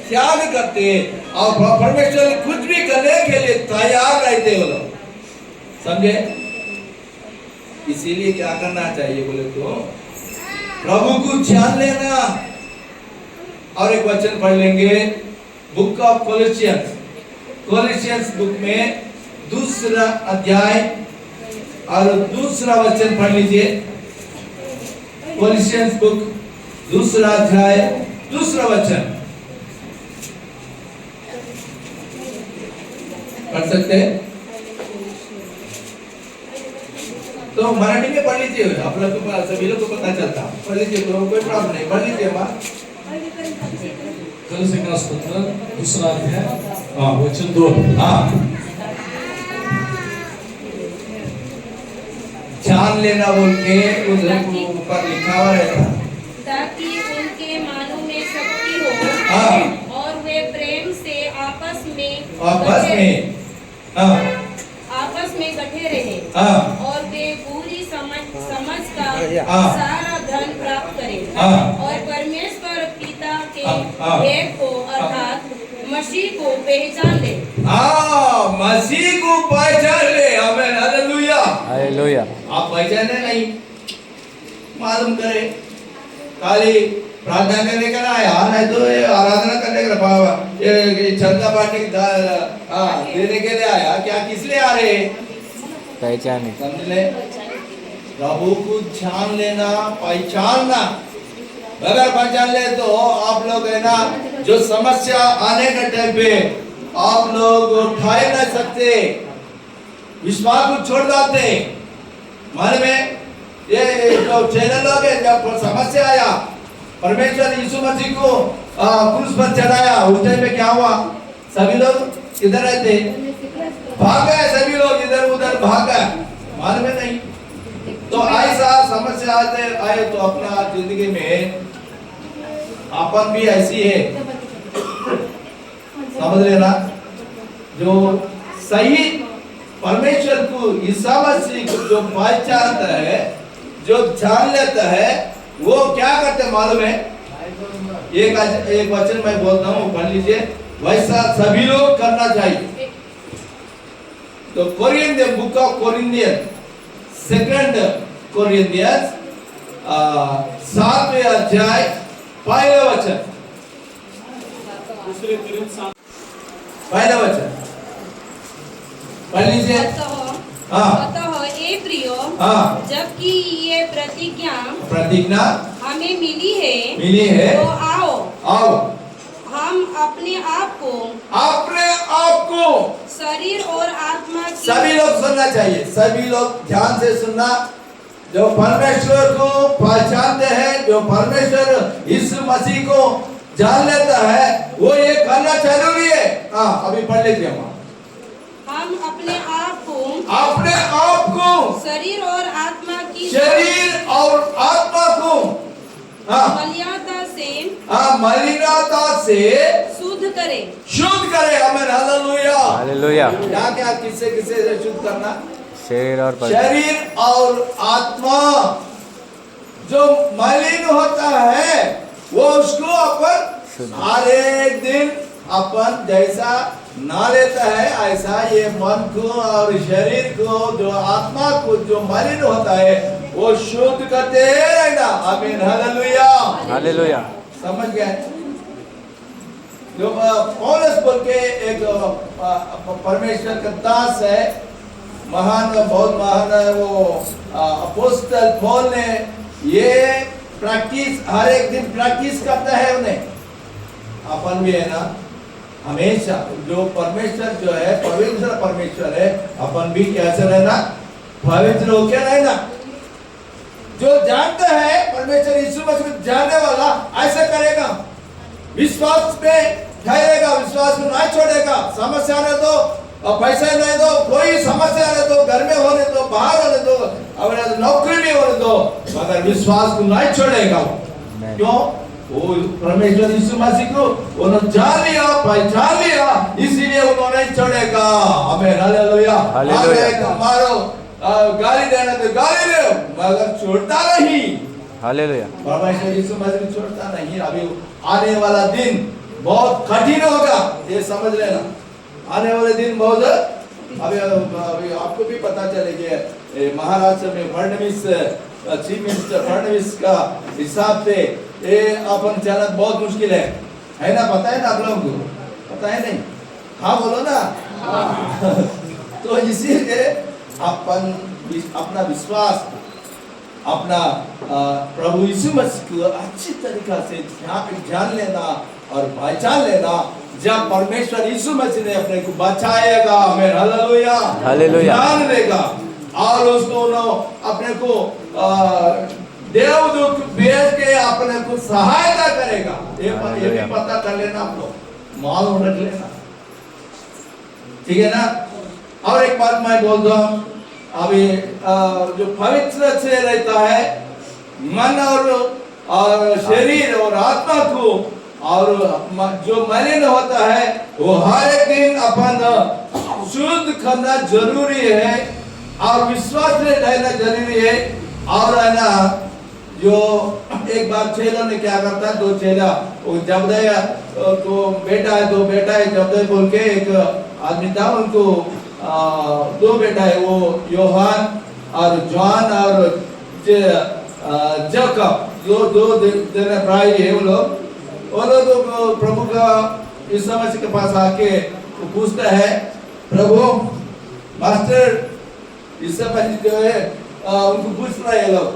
त्याग करते और परमेश्वर कुछ भी करने के लिए तैयार रहते वो लोग, समझे? इसीलिए क्या करना चाहिए बोले तो प्रभु को जान लेना। और एक वचन पढ़ लेंगे बुक ऑफ कोलोसियंस बुक में 2 अध्याय और 2 वचन पढ़ लीजिए। कोलोसियंस बुक 2 अध्याय 2 वचन पढ़ सकते हैं तो मराठी में पढ़ लीजिए, आप लोग को सभी लोग को पता चलता, पढ़ लीजिए, कोई प्रॉब्लम नहीं, पढ़ लीजिए माँ। कलसीकरण स्तोत्र 2 अध्याय वचन 2। जान लेना बोल के उधर ऊपर लिखा हुआ रहता, ताकि उनके मानों में शक्ति हो और वे प्रेम से आपस में गठे रहे और वे पूरी समझ का सारा धन प्राप्त करें और परमेश्वर पिता के भेद को अर्थात मसीह को पहचान ले। मसीह को पहचान ले। आमीन, हालेलुया हालेलुया। आप पहचाने नहीं, मालूम करे, खाली प्रार्थना करने का आया, नहीं तो ये आराधना करने का बाबा, ये चंदा बांटने देने के लिए आया, क्या किस लिए आ रहे? पहचाने, समझ ले, प्रभु को जान लेना, पहचानना। अगर पहचान ले तो आप लोग है ना, जो समस्या आने के टाइम पे आप लोग उठा ही नहीं सकते, विश्वास को छोड़ देते। मालूम है, ये जो 6 लोग है, जब समस्या आया, परमेश्वर यीशु मसीह को क्रूस पर चढ़ाया, उस टाइम पे क्या हुआ? सभी लोग इधर रहते, भाग गए, सभी लोग इधर उधर भाग गए, मालूम है नहीं? तो ऐसा समस्या आए तो अपना जिंदगी में अपन भी ऐसी है, समझ लेना। जो सही परमेश्वर को, ईसा मसीह को जो पहचानता है, जो जान लेता है, वो क्या करते मालूम है? एक वचन मैं बोलता हूँ, पढ़ लीजिए, वैसा सभी लोग करना चाहिए। तो Corinthian book of Corinthian 2 Corinthians 7वें अध्याय पहला वचन। दूसरे कोरिन्थ 7 पहला वचन पढ़ लीजिए। हाँ अतः ए प्रियो, हाँ जबकि ये प्रतिज्ञा हमें मिली मिली है, है, तो आओ आओ हम अपने आप को शरीर और आत्मा की सभी लोग सुनना चाहिए, सभी लोग ध्यान से सुनना। जो परमेश्वर को पहचानते हैं, जो परमेश्वर यीशु मसीह को जान लेता है, वो ये करना जरूरी है। हाँ अभी पढ़ लीजिए। हम अपने आप को शरीर और आत्मा की मलिनता से शुद्ध करें। आमीन हालेलुया। हालेलुया। क्या क्या किससे किससे शुद्ध करना? शरीर और आत्मा जो मलिन होता है वो उसको अपन हर एक दिन अपन जैसा ना लेता है, ऐसा ये मन को और शरीर को, जो आत्मा को जो मलिन होता है वो शुद्ध करते रहना। आमीन हालेलुया। हालेलुया। समझ गए? जो पौलुस बोल के एक परमेश्वर का दास है, महान, बहुत महान है वो अपोस्टल पौल ने ये प्रैक्टिस हर एक दिन प्रैक्टिस करता है उन्हें। अपन भी है ना, हमेशा जो परमेश्वर जो है पवित्र परमेश्वर है, अपन भी कैसे रहना? पवित्र होकर रहना। जो जानता है परमेश्वर यीशु मसीह जानने वाला ऐसा करेगा, विश्वास पे ठहरेगा, विश्वास को नहीं छोड़ेगा। समस्या न तो पैसा नहीं दो, कोई समस्या नहीं दो, घर में होने दो, बाहर होने दो, अपने नौकरी में होने दो, मगर विश्वास को नहीं छोड़ेगा। क्यों? वो परमेश्वर यीशु मसीह को उन्होंने जान लिया, पहचान लिया, इसीलिए उन्होंने छोड़ेगा। आमीन हालेलुया। हालेलुया। मारो गाली देना तो गाली दो, मगर छोड़ता नहीं। हालेलुया। परमेश्वर यीशु मसीह छोड़ता नहीं। अभी आने वाला दिन बहुत कठिन होगा, ये समझ लेना। आने वाले दिन बहुत अभी आपको भी पता चलेगा, महाराष्ट्र में फडणवीस चीफ मिनिस्टर फडणवीस का हिसाब से ये अपन चलना बहुत मुश्किल है ना? पता है ना आप लोगों को? पता है नहीं? हाँ बोलो ना। तो इसीलिए अपन अपना विश्वास, अपना प्रभु यीशु मसीह को अच्छी तरीका से जान लेना और पहचान लेना। जब परमेश्वर यीशु मसीह ने अपने को बचाएगा, आमीन हालेलुया, हालेलुया, जान देगा और उसको अपने को देवदूत भेज के अपने को सहायता करेगा। ये भी पता कर लेना, आप लोग मालूम रख लेना, ठीक है ना? और एक बात मैं बोलता हूँ, अभी जो पवित्र से रहता है मन और शरीर और आत्मा को, और जो मलिन होता है वो हर एक दिन अपन शुद्ध करना जरूरी है और विश्वास में रहना जरूरी है। और है ना, जो एक बार चेलों ने क्या करता है, 2 चेला, वो जबदय तो बेटा है जबदय बोल के एक आदमी था, उनको 2 बेटा है, वो योहान और जॉन और जैकब, दो भाई है वो लोग तो प्रभु का यीशु मसीह के पास आके पूछता है, प्रभु मास्टर यीशु मसीह जो है उनको पूछ रहे हैं लोग,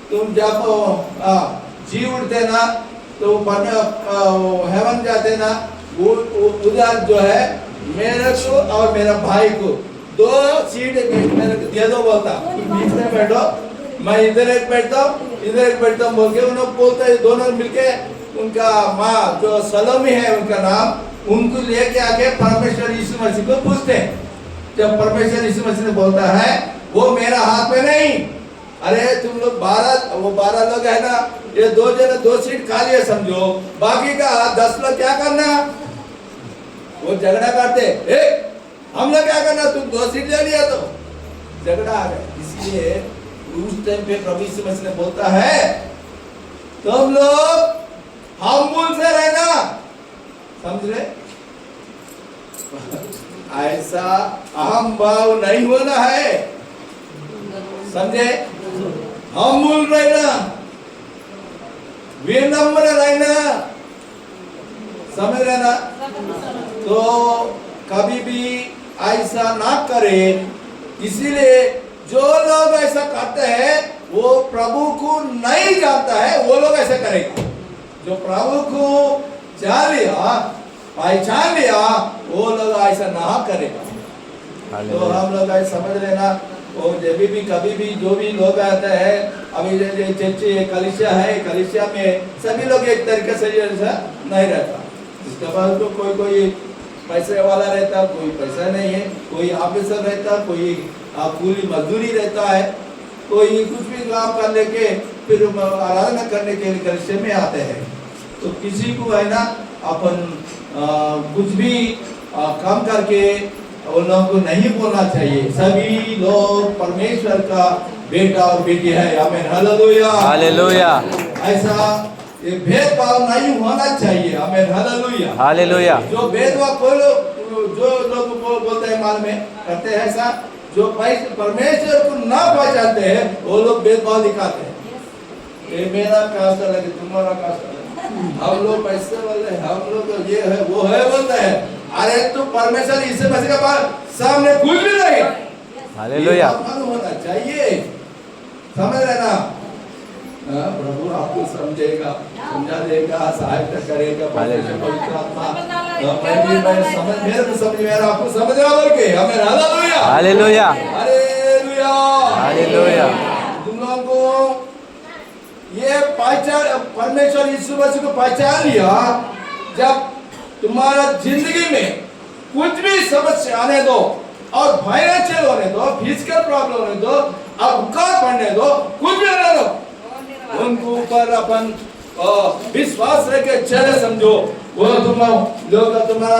तुम जब जी उठते ना तो हेवन जाते ना, वो उधर जो है मेरे को और मेरा भाई को 2 सीट मेरे को दे दो, बोलता बीच में बैठो, मैं इधर एक बैठता हूँ बोल के उन्होंने बोलता है। दोनों मिलके उनका माँ जो सलोमी है उनका नाम, उनको लेके आके परमेश्वर यीशु मसीह को पूछते हैं। जब परमेश्वर यीशु मसीह ने बोलता है वो मेरा हाथ में नहीं, अरे तुम लोग 12 लोग है ना, ये 2 जने 2 सीट खाली है समझो, बाकी का 10 लोग क्या करना? वो झगड़ा करते, हम लोग क्या करना, तुम 2 सीट ले लिया तो झगड़ा आ गया। इसलिए उस टाइम पे प्रभु यीशु मसीह ने बोलता है, तुम लोग हम्बल से रहना, समझ रहे? ऐसा अहम भाव नहीं होना है, समझे? हम्बल रहना, विनम्र रहना, समझ रहे ना? तो कभी भी ऐसा ना करे। इसीलिए जो लोग ऐसा करते हैं वो प्रभु को नहीं जानता है, वो लोग ऐसा करेगा। जो प्रभु को जान लिया, पहचान लिया, वो लोग ऐसा ना करेगा। तो हम लोग ऐसा समझ लेना, वो जब भी कभी भी जो भी लोग आते हैं, अभी चर्च कलीसिया है, कलीसिया में सभी लोग एक तरीके से ऐसा नहीं रहता। इसके बाद तो कोई कोई पैसे वाला रहता, कोई पैसा नहीं है, कोई ऑफिसर रहता, कोई पूरी मजदूरी रहता है, कोई कुछ भी काम कर लेके फिर आराधना करने के लिए कलीसिया में आते हैं। तो किसी को है ना अपन कुछ भी काम करके उन लोगों को नहीं बोलना चाहिए। सभी लोग परमेश्वर का बेटा और बेटी है। आमीन, हालेलुया, हालेलुया, ऐसा ये भेदभाव नहीं होना चाहिए। आमीन, हालेलुया, हालेलुया। जो भेदभाव कोई लोग जो लोग बोलते हैं माल में करते हैं ऐसा, जो परमेश्वर को ना पहचानते हैं वो लोग भेदभाव दिखाते हैं। ये मेरा कास्ट अलग है, तुम्हारा कास्ट अलग है, हम लोग पैसे वाले, हम लोग ये है वो है बोलते हैं। अरे तो परमेश्वर इससे बचे का बात सामने कुछ भी नहीं। हालेलुया, मालूम होना चाहिए, समझ रहे ना? प्रभु आपको समझेगा, समझा देगा, सहायता करेगा। पवित्र आत्मा मेरा आपको समझ रहा बोल के हमें हालेलुया, हालेलुया, हालेलुया, हालेलुया। तुम लोगों को ये पहचान, परमेश्वर यीशु मसीह को पहचान लिया। जब तुम्हारा जिंदगी में कुछ भी समस्या आने दो, और फाइनेंशियल होने दो, फिजिकल प्रॉब्लम होने दो, अवकाश बढ़ने दो, कुछ भी होने दो, उनको ऊपर अपन विश्वास रखे चले, समझो वो तुम लोग तुम्हारा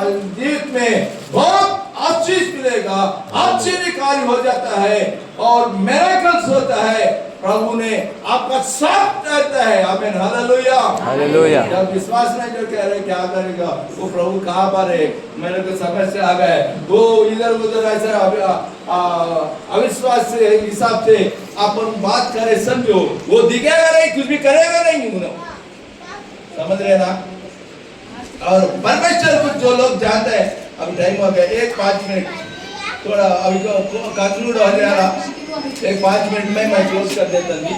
जीवित में बहुत आशीष मिलेगा, अच्छी कार्य हो जाता है और मिरेकल्स होता है। प्रभु ने आपका साथ रहता है। आमीन, हालेलुया, हालेलुया। जब विश्वास नहीं जो कह रहे क्या करेगा वो, प्रभु कहाँ पर है, मेरे को समस्या आ गए, वो इधर उधर ऐसा अविश्वास से हिसाब से अपन बात करे, समझो वो दिखेगा नहीं, कुछ भी करेगा नहीं, समझ रहे ना? और परमेश्वर को जो लोग जानते हैं, अभी टाइम हो गया, एक 5 मिनट थोड़ा अभी कंक्लूड हो जाएगा, एक 5 मिनट में मैं क्लोज कर देता हूँ।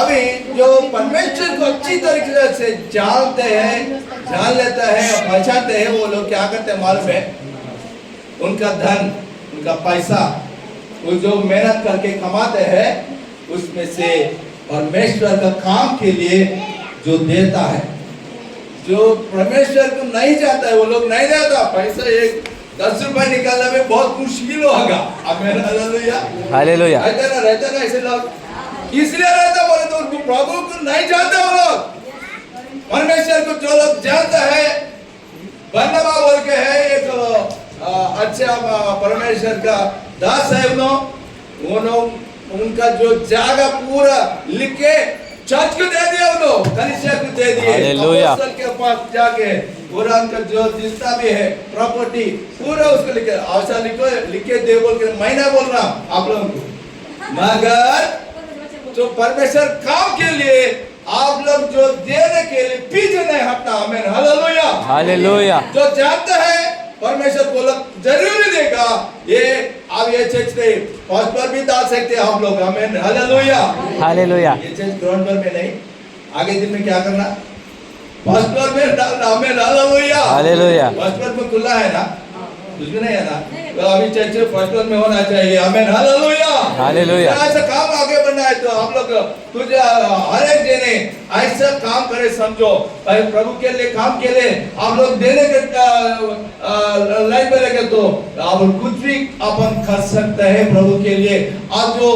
अभी जो परमेश्वर को अच्छी तरीके से जानते हैं, जान लेता है और पहचानते हैं, वो लोग क्या करते हैं मालूम है? उनका धन, उनका पैसा, वो जो मेहनत करके कमाते हैं उसमें से परमेश्वर का काम के लिए जो देता है, जो परमेश्वर को नहीं चाहता है वो लोग नहीं देता। पैसा एक 10 रुपए निकालने में बहुत मुश्किल होगा। आमीन, हालेलुया, हालेलुया। रहता ना ऐसे लोग, इसलिए रहता बोले तो उनको प्रभु को नहीं जानते वो लोग। परमेश्वर को जो लोग जानता है, बरनबा बोल के है एक अच्छा परमेश्वर का दास है, उनका जो जागा पूरा लिख के चर्च को दे दिया, उन लोग कलीसिया को दे दिए। अपोस्तल के पास जाके पूरा उनका जो जितना भी है प्रॉपर्टी पूरा उसको लिखे, आशा लिख के दे बोल के मैं नहीं बोल रहा आप लोगों को, मगर जो परमेश्वर काम के लिए आप लोग जो देने के लिए पीछे नहीं हटना। आमीन, हालेलुया, हालेलुया। जो जानते हैं परमेश्वर को जरूरी देगा। ये आप ये चर्च पे फर्स्ट पर भी डाल सकते हैं हम लोग। आमीन, हालेलुया, हालेलुया। ये चर्च ग्राउंड पर में नहीं, आगे दिन में क्या करना, फर्स्ट फ्लोर में डालना। आमीन, हालेलुया, हालेलुया। फर्स्ट फ्लोर में खुला है ना, कुछ भी नहीं है ना, तो अभी चर्च फर्स्ट फ्लोर में होना चाहिए। आमीन, हालेलुया, हालेलुया। ऐसा काम आगे बढ़ना है तो हम लोग तुझे हर एक जने ऐसा काम करे, समझो प्रभु के लिए काम के लिए आप लोग देने के लाइन में लगे तो आप कुछ भी अपन कर सकते हैं प्रभु के लिए। आज जो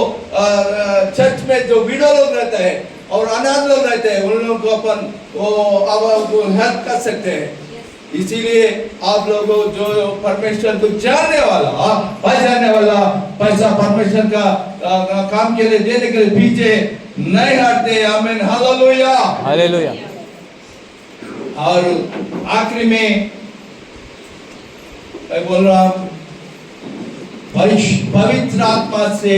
चर्च में जो विडो लोग रहते हैं और अनाथ लोग रहते हैं उन लोगों को अपन वो हेल्प कर सकते हैं। इसीलिए आप लोगों जो परमेश्वर को जानने वाला, पहचानने वाला, पैसा परमेश्वर का काम के लिए देने के लिए पीछे नहीं हटते। आमीन, हालेलुया, हालेलुया। और आखिरी में मैं बोल रहा हूं, पवित्र आत्मा से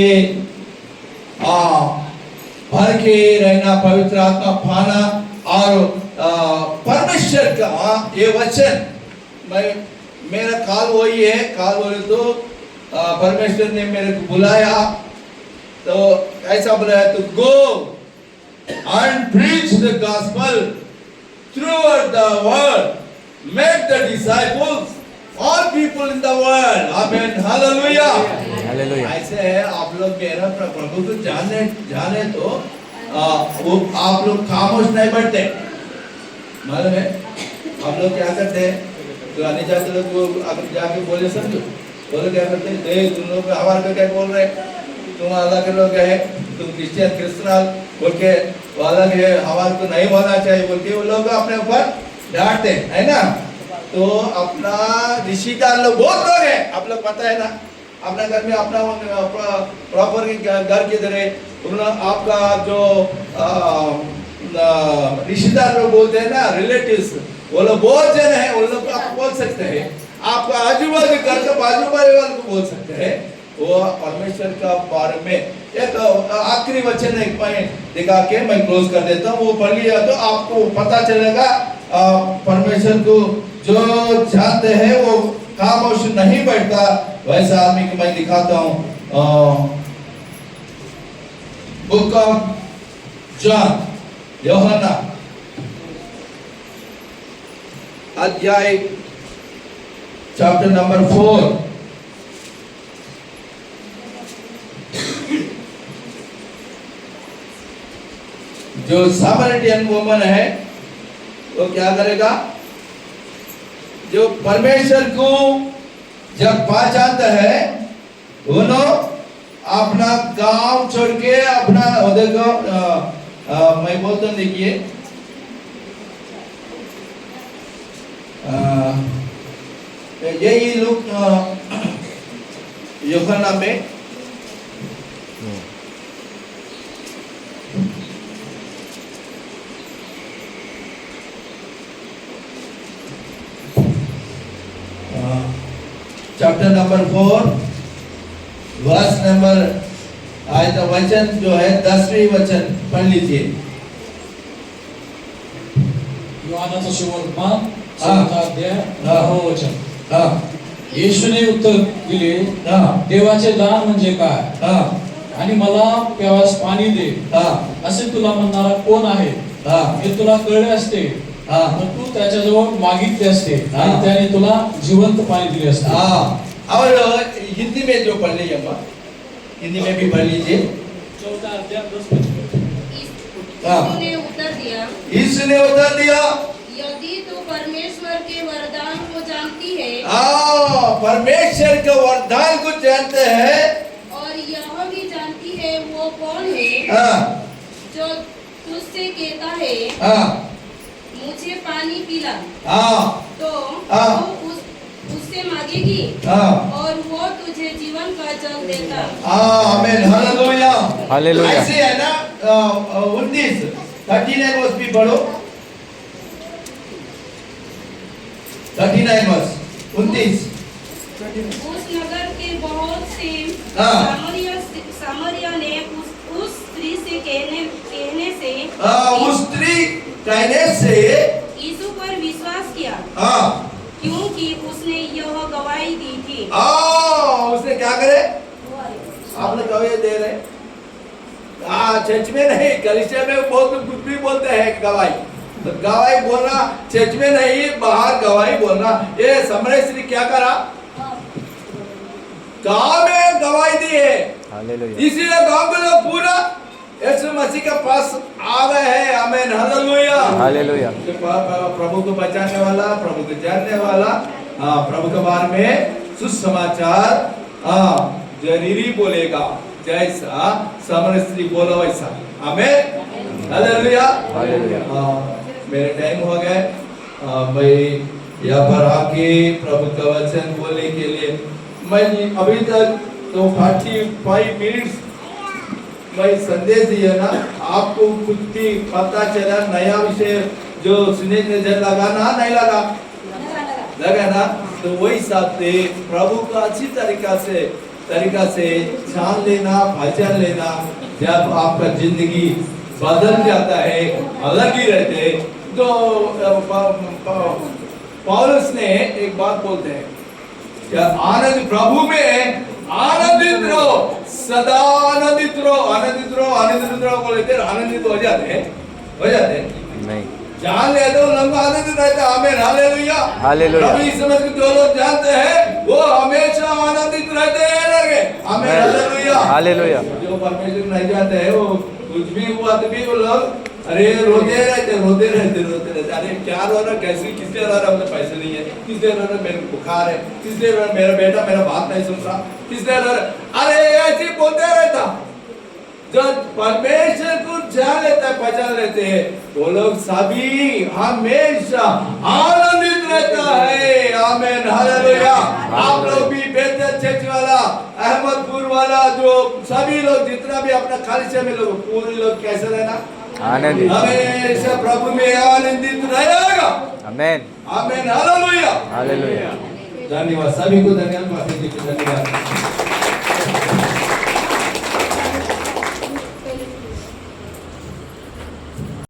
भर के रहना, पवित्र आत्मा पाना और परमेश्वर का ये वचन, मैं मेरा काल वही है, काल वही तो परमेश्वर ने मेरे को बुलाया तो ऐसा बुलाया तो गो and preach the gospel throughout the world, make the disciples all people in the world. Amen. Hallelujah. Hallelujah. ऐसे है आप लोग मेरा प्रभु को जाने तो वो आप लोग खामोश नहीं बैठते, मालूम है? आप लोग क्या करते हैं? तो आने जाते लोग वो अगर जाके बोले समझो, बोले क्या करते हैं? देख तुम लोग हमारे को क्या बोल रहे? तुम अलग के लोग है, तुम क्रिश्चियन बोल के अलग है, हमारे को नहीं बोलना चाहिए बोल के वो लोग अपने ऊपर डांटते है ना। तो अपना रिश्तेदार लोग बहुत लोग है, आप लोग पता है ना, अपने घर में अपना प्रॉपर घर किधर है, आपका जो रिश्तेदार लोग बोलते हैं ना, रिलेटिव्स, वो लोग बहुत जन है, वो लोग आप बोल सकते हैं, आपका आजू बाजू घर के बाजू वाले को बोल सकते हैं। वो परमेश्वर का बारे में एक आखिरी वचन एक पॉइंट दिखा के मैं क्लोज कर देता हूँ, वो पढ़ लिया तो आपको पता चलेगा परमेश्वर को जो जानते हैं वो खामोश नहीं बैठता, वैसा आदमी को मैं दिखाता हूँ। बुक ऑफ जॉन, यूहन्ना अध्याय चैप्टर नंबर 4, जो सामरियन वुमन है वो क्या करेगा? जो परमेश्वर को जब पहचानता है उन्होंने अपना गांव छोड़ के अपना देखो मैं बोलता हूँ, देखिए यही लोग यूहन्ना में चैप्टर नंबर 4 वर्स नंबर आयत वचन जो है 10वीं वचन पढ़ लीजिए। यूहन्नाचा सुवर्तमान 4 अध्याय 10 वचन। येशूने उत्तर दिले, देवाचे दान म्हणजे काय आणि मला प्यावास पाणी दे असे तुला म्हणणारा कोण आहे? हे तुला कळले असते तर तू त्याच्याजवळ मागितले असते आणि त्याने तुला जिवंत पाणी दिले असते। और हिंदी में जो पढ़ लीजिए, अम्मा हिंदी में भी पढ़ लीजिए। 4 अध्याय 10 वचन। इसने उत्तर दिया, यदि तू परमेश्वर के वरदान को जानती है, परमेश्वर के वरदान को जानते हैं और यह भी जानती है वो कौन है जो तुझसे कहता है मुझे पानी पिला, तो उससे मांगेगी और वो तुझे जीवन का जल देता। आमीन, हालेलुया, हालेलुया। ऐसे है ना 39 वर्ष भी पढ़ो, 39 वर्ष 29। उस नगर के बहुत से सामरिया ने उस स्त्री से कहने से यीशु पर विश्वास किया, क्योंकि उसने यह गवाही दी थी। उसने क्या करे? आप लोग गवाही दे रहे, चर्च में नहीं, कलीसिया में बहुत कुछ भी बोलते हैं गवाही, तो गवाही बोलना चर्च में नहीं, बाहर गवाही बोलना। ये समरय श्री क्या करा? गांव में गवाही दी है, इसीलिए गांव के लोग पूरा यीशु मसीह के पास आ गए हैं। आमीन, हालेलुया, हालेलुया। प्रभु को बचाने वाला, प्रभु को जानने वाला, प्रभु के बारे में सुसमाचार जरूरी बोलेगा, जैसा समरय स्त्री बोला वैसा। आमीन, हालेलुया, हालेलुया। मेरे टाइम हो गए, मैं यहाँ पर आके प्रभु का वचन बोलने के लिए, मैं अभी तक तो 45 मिनट्स मैं संदेश दिया ना, आपको कुछ भी पता चला नया विषय जो सुनने नजर लगा ना, नहीं लगा ना, तो वही साथ प्रभु का अच्छी तरीका से तरीका से जान लेना, पहचान लेना, जब आपका जिंदगी बदल जाता है, अलग ही रहते, तो पौलुस ने एक बात बोलते हैं क्या, आनंद प्रभु में आनंदित रहो, सदा आनंदित रहो, आनंदित रहो, आनंदित रहो बोलते हैं, आनंदित हो जाते हैं, हो जाते हैं। नहीं। जान ले तो लंबा आनंदित रहता है। आमीन, हालेलुया, हालेलुया। प्रभु इस समय जो लोग जानते हैं वो हमेशा आनंदित रहते हैं लगे। आमीन, हालेलुया, हालेलुया। जो परमेश्वर नहीं जानते हैं वो कुछ भी हुआ तो भी वो लोग अरे रोते रहते, रोते रहते, रोते रहते, अरे क्या रो रहा, कैसे, किससे रो रहा, मुझे पैसे नहीं है, किससे रो रहा, मेरे बुखार है, किससे रो रहा, मेरा बेटा मेरा बात नहीं सुन रहा, किससे रो रहा, अरे ऐसे बोलते रहता। जब परमेश्वर को जान लेता है, पहचान लेते हैं, वो लोग सभी हमेशा आनंदित रहता है। आमीन, हालेलुया। आप लोग भी बेहतर चर्च वाला, अहमदपुर वाला, जो सभी लोग जितना भी अपना खाली में लोग, पूरे लोग कैसे रहना, आनंदित, हमेशा प्रभु में आनंदित रहेगा। आमेन, आमीन, हालेलुया, हालेलुया। धन्यवाद सभी को, धन्यवाद, धन्यवाद।